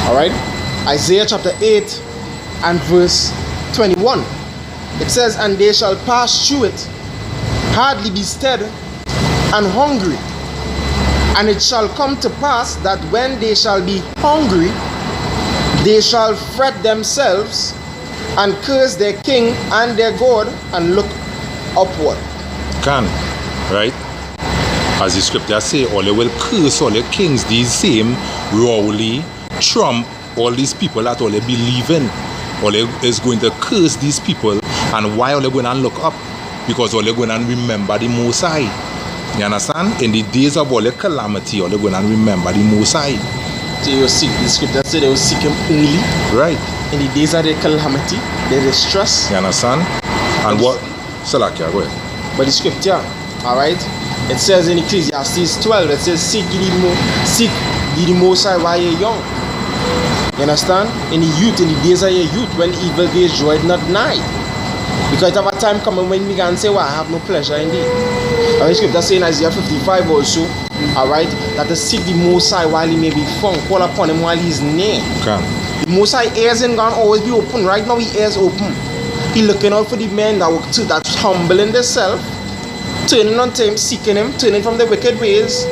Alright? Isaiah chapter 8 and verse 21. It says, and they shall pass through it, hardly be stead and hungry. And it shall come to pass that when they shall be hungry, they shall fret themselves and curse their king and their God and look upward. Right? As the scripture say, all they will curse all the kings, these same Rowley, Trump, all these people that all they believe in. All they is going to curse these people, and why are they going to look up? Because all they're going to remember the Most High. You understand? In the days of all the calamity, all they're going to remember the Most High. So you will seek, the scripture said they will seek him early. Right. In the days of their calamity, their distress. You understand? And what? Salakia, go ahead. But the scripture, alright, it says in Ecclesiastes 12, it says, seek ye the Most High while you're young. You understand? In the youth, in the days of your youth, when evil days draweth not nigh. Because it have a time coming when we can say, well, I have no pleasure indeed. And the scripture saying in Isaiah 55 also, alright, that to seek the Most High while he may be found, call upon him while he is near. The Most High ears ain't gonna always be open. Right now, his ears open. He looking out for the men that's humbling themselves, turning unto him, seeking him, turning from the wicked ways.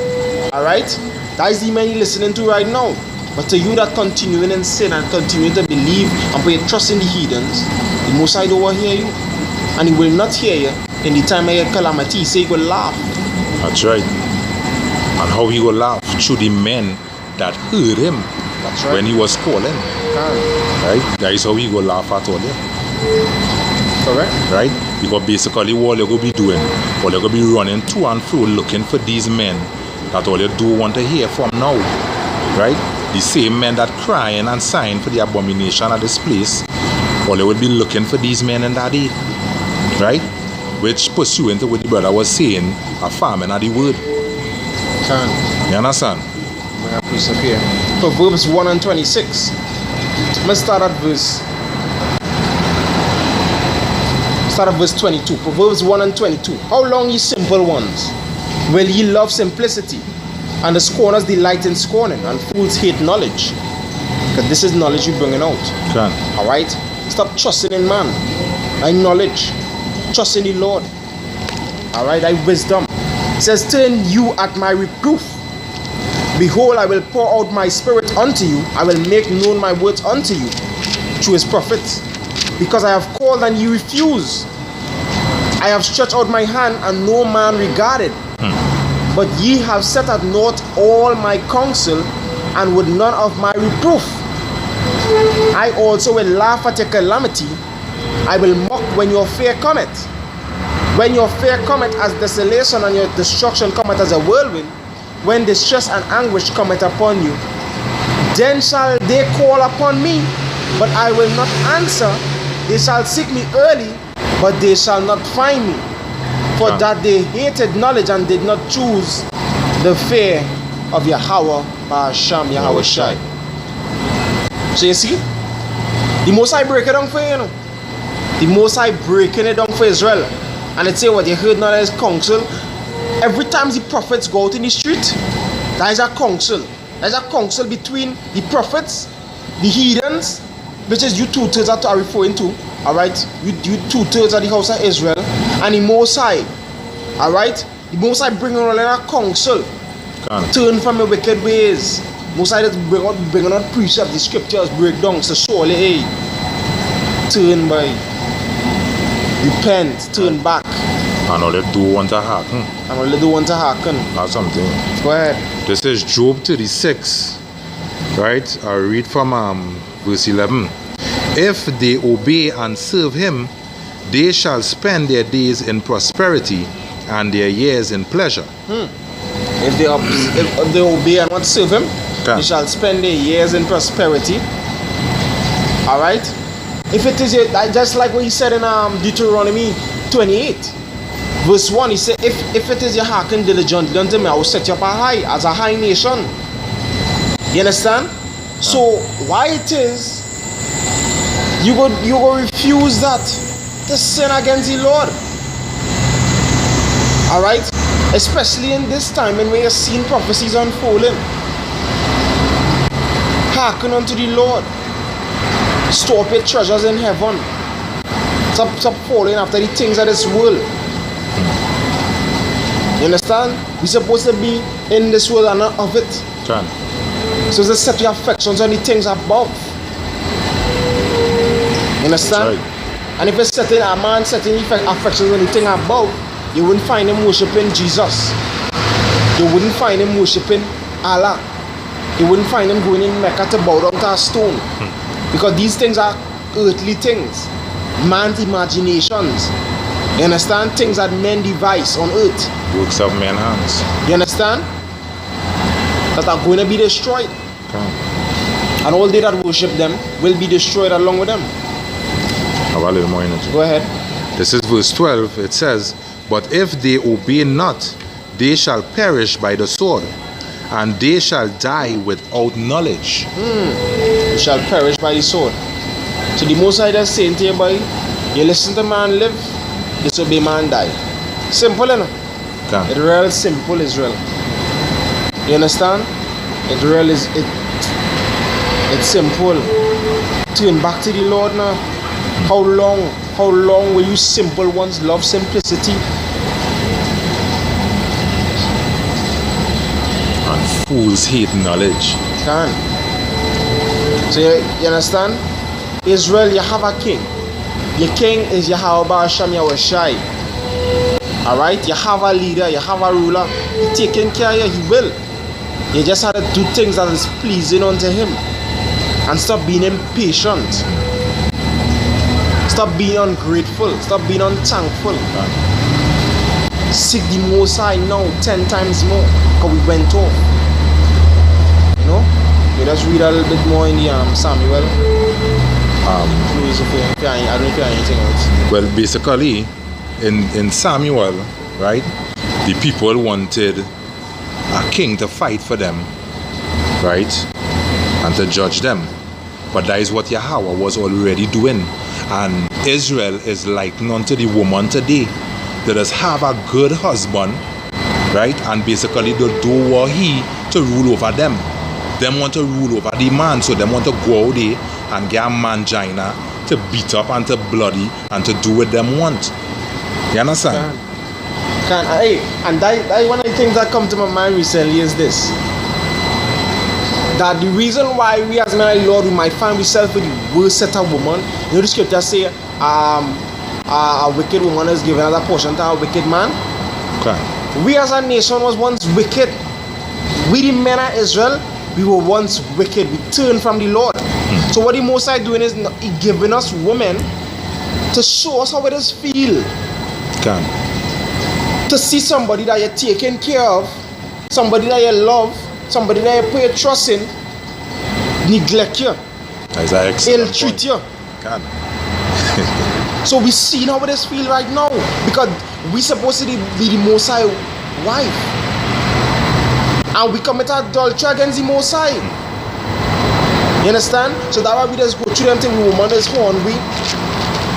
Alright? That is the man he listening to right now. But to you that continuing in sin and continue to believe and put your trust in the heathens, the Most High don't want to hear you. And he will not hear you in the time of your calamity. He say he will laugh. That's right. And how he will laugh? Through the men that heard him. That's right. When he was calling. Right? That is how he will laugh at all them. Correct. Right? Because basically what they're going to be doing, or they're going to be running to and fro looking for these men that all they do want to hear from now. Right? The same men that crying and sighing for the abomination at this place, or they will be looking for these men in that day. Right? Which pursuant to what the brother was saying, a famine of the word. You understand? Proverbs 1 and 26. Let's start at verse 22. Proverbs 1 and 22. How long, ye simple ones, will ye love simplicity? And the scorners delight in scorning, and fools hate knowledge. Because this is knowledge you're bringing out. Alright? Stop trusting in man. I knowledge. Trust in the Lord. Alright? I wisdom. It says, turn you at my reproof. Behold, I will pour out my spirit unto you. I will make known my words unto you through his prophets. Because I have called and ye refuse. I have stretched out my hand and no man regarded. But ye have set at naught all my counsel, and would none of my reproof. I also will laugh at your calamity. I will mock when your fear cometh. When your fear cometh as desolation, and your destruction cometh as a whirlwind, when distress and anguish cometh upon you, then shall they call upon me, but I will not answer. They shall seek me early, but they shall not find me. For that they hated knowledge and did not choose the fear of Yahawah, Ba'asham, Yahweh Shai. So you see, the Most High break it down for you, The Most High breaking it down for Israel. And it say what they heard not as counsel. Every time the prophets go out in the street, there is a counsel. There is a counsel between the prophets, the heathens, which is you 2/3 that are referring to. Alright, you 2/3 of the house of Israel, and the Most High. Alright, the Most High bring on a counsel. Turn from your wicked ways. Most High just bring on precept, the scriptures break down. So surely, hey, turn by, repent, turn back. And all they do want to happen. And all they do want to happen. That's something. Go ahead. This is Job 36. Right? I'll read from verse 11. If they obey and serve him, they shall spend their days in prosperity and their years in pleasure. If they obey and not serve him, they shall spend their years in prosperity. Alright? If it is just like what he said in Deuteronomy 28, verse 1, he said, if it is your hearken diligently unto me, I will set you up as a high nation. You understand? So why it is you go refuse that to sin against the Lord? Alright? Especially in this time when we are seeing prophecies unfolding. Hearken unto the Lord. Store up your treasures in heaven. Stop following after the things of this world. You understand? We're supposed to be in this world and not of it. Can. So just set your affections on the things above. You understand? Right. And if you're setting a man setting affections on the thing above, you wouldn't find him worshiping Jesus. You wouldn't find him worshiping Allah. You wouldn't find him going in Mecca to bow down to a stone. Because these things are earthly things. Man's imaginations. You understand? Things that men devise on earth. Works of men's hands. You understand? That are going to be destroyed. Can. And all they that worship them will be destroyed along with them. Have a little more energy. Go ahead. This is verse 12. It says, but if they obey not, they shall perish by the sword, and they shall die without knowledge. You shall perish by the sword. So the Most High is saying to you, boy, you listen to man live, disobey man die. Simple enough. Can. It's real simple, Israel. You understand? It's real is it. It's simple. Turn back to the Lord now. How long will you simple ones love simplicity? And fools hate knowledge. Can. So you understand? Israel, you have a king. Your king is Yahawah Yahweh. Alright? You have a leader, you have a ruler. He's taking care of you, he will. You just have to do things that is pleasing unto him. And stop being impatient. Stop being ungrateful. Stop being unthankful. Seek the Most High now 10 times more. Because we went off. You know? We just read a little bit more in the Samuel. Please, I don't know if you have anything else. Well, basically, in Samuel, right, the people wanted a king to fight for them, right, and to judge them. But that is what Yahawah was already doing. And Israel is like unto the woman today. They just have a good husband, right, and basically they do what he to rule over them. Them want to rule over the man, so them want to go out there and get a mangina to beat up and to bloody and to do what them want. You understand? Hey, and that one of the things that come to my mind recently is this. That the reason why we as men of the Lord, we might find ourselves with the worst set of woman. You know the scripture say, a wicked woman is given as a portion to a wicked man. Okay. We as a nation was once wicked. We the men of Israel, we were once wicked. We turned from the Lord. So what the Most High doing is he giving us women to show us how it is feel. Okay. To see somebody that you're taking care of, somebody that you love, somebody that you put your trust in, neglect you, ill treat you. God. So we see how it is feel right now, because we supposed to be the Most High wife, and we commit adultery against the Most High. You understand? So that's why we just go through them things. The woman is hungry.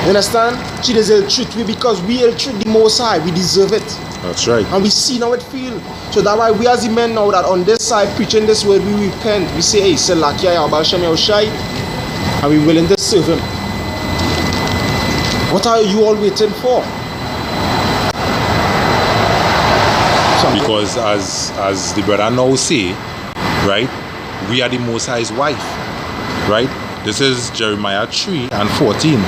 You understand? She does ill treat we because we ill treat the Most High. We deserve it. That's right. And we see how it feel. So that's why we as the men know that on this side preaching this word, we repent. We say, hey, Selakia Yahawah, and we willing to serve him. What are you all waiting for? Because as the brother now say, right, we are the Most High's wife, right? This is Jeremiah 3:14.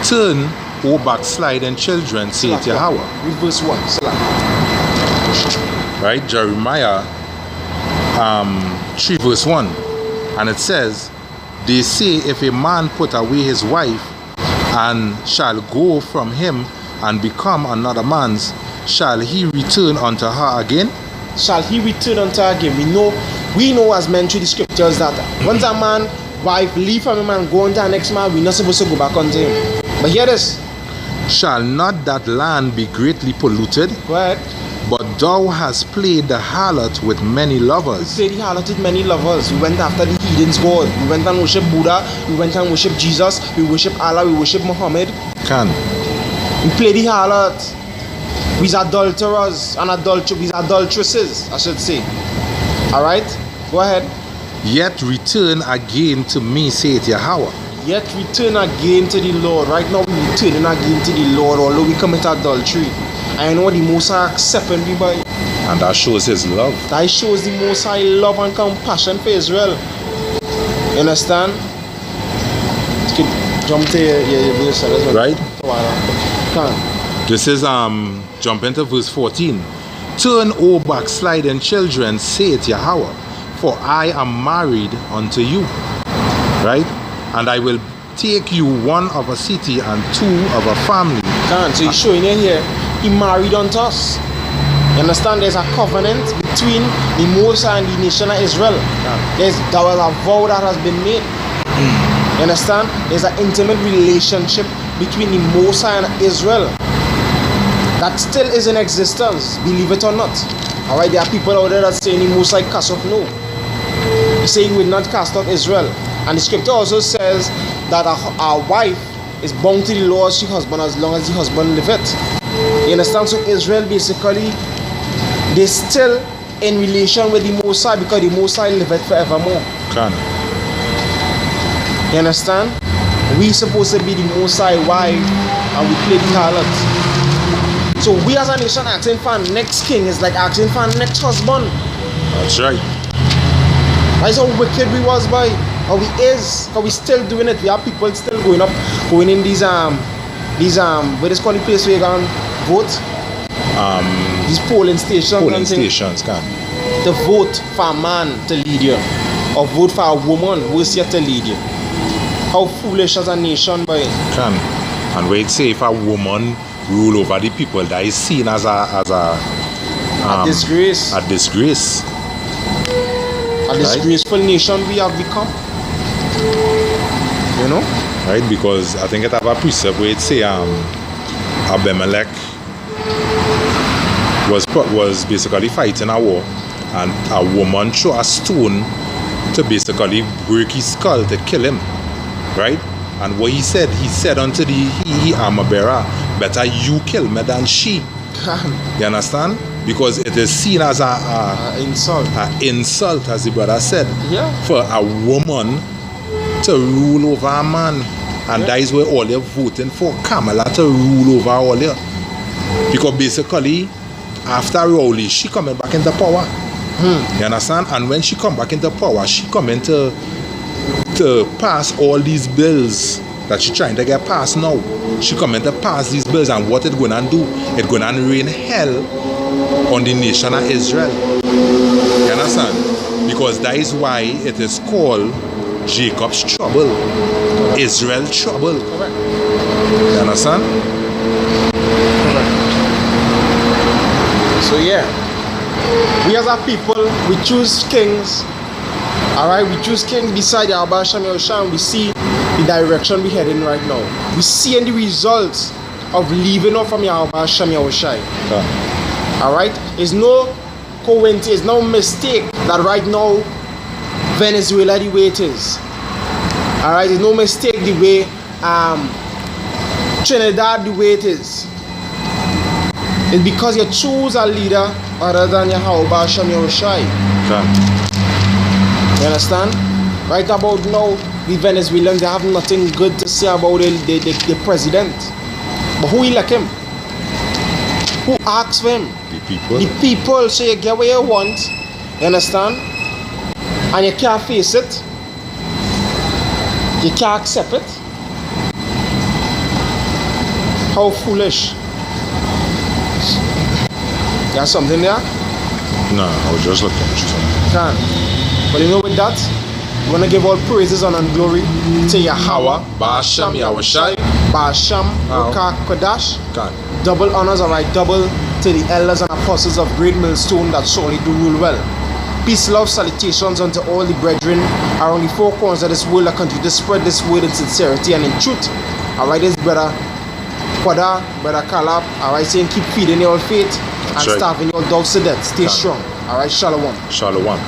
Turn, O backsliding children, saith Yahawah. Read verse 1. Right, Jeremiah 3 verse 1. And it says, they say, if a man put away his wife and shall go from him and become another man's, shall he return unto her again? Shall he return unto her again? We know as men through the scriptures that once a man, wife leave from him and go unto the next man, we're not supposed to go back unto him. But hear this. Shall not that land be greatly polluted? Go ahead. But thou hast played the harlot with many lovers. We played the harlot with many lovers. We went after the heathens' God. We went and worship Buddha. We went and worship Jesus. We worship Allah. We worship Muhammad. We play the harlot. We're adulterers and we're adulteresses, I should say. Alright? Go ahead. Yet return again to me, saith Yahawah. Yet return again to the Lord. Right now we returning again to the Lord, although we commit adultery. I know the Most High accepting me by. And that shows his love. That shows the Most High love and compassion for Israel. You understand? You can jump to your verse. Right? Can. This is jump into verse 14. Turn, O backsliding children, saith Yahawah, for I am married unto you. Right? And I will take you one of a city and two of a family. So he's showing you here, he married unto us. You understand? There's a covenant between the Most High and the nation of Israel. There was a vow that has been made. You understand? There's an intimate relationship between the Most High and Israel that still is in existence, believe it or not. Alright, there are people out there that say the Most High cast off. No. He said he will not cast off Israel. And the scripture also says that our wife is bound to the law of the husband as long as the husband liveth. You understand? So Israel basically, they're still in relation with the Most High because the Most High liveth forevermore. Can. You understand? We supposed to be the Most High wife and we play the harlot. So we as a nation asking for our next king is like asking for our next husband. That's right. That's how wicked we was by. Or we is, because we still doing it. We have people still going in these what is called the place where you can vote? These polling stations. Polling stations, can. To vote for a man to lead you, or vote for a woman who is yet to lead you. How foolish as a nation, boy. Can. And wait, say if a woman rule over the people, that is seen as a disgrace. A disgrace. A disgraceful nation we have become. You know? Right, because I think it have a precept where it say Abimelech was basically fighting a war, and a woman threw a stone to basically break his skull to kill him. Right? And what he said unto the armor bearer, better you kill me than she. You understand? Because it is seen as a insult. An insult, as the brother said. Yeah. For a woman to rule over a man. And that is where all you're voting for Kamala to rule over all you. Because basically, after Rowley, she coming back into power. You understand? And when she come back into power, she coming to pass all these bills that she trying to get passed now. She coming to pass these bills, and what it gonna do? It gonna rain hell on the nation of Israel. You understand? Because that is why it is called Jacob's trouble, Israel trouble. Correct. You understand? Correct. So yeah, we as a people, we choose kings. Alright, we choose kings beside Yahawah Shem Yahushua. We see the direction we're heading right now. We see the results of leaving off from Yahawah Shem Yahushua. Alright, it's no coincidence, no mistake that right now Venezuela the way it is. Alright, it's no mistake the way Trinidad the way it is. It's because you choose a leader other than Yahawah Shem Yahushua. You understand? Right about now, the Venezuelans, they have nothing good to say about the president. But who elect him? Who asks for him? The people. The people. So you get what you want. You understand? And you can't face it. You can't accept it. How foolish. You have something there? No, I was just looking at you. Can. But you know with that, we want to give all praises and glory to Yahawah, Ba'ashem Yahushai, Ba'ashem Rukah Kodash. God. Double honors, alright, double to the elders and apostles of Great Millstone that surely do rule well. Peace, love, salutations unto all the brethren around the four corners of this world that continue to spread this word in sincerity and in truth. Alright, this brother Kwada, brother Kalab, alright, saying keep feeding your faith and starving your dogs to death. Stay strong. Alright, shalom. Shalom.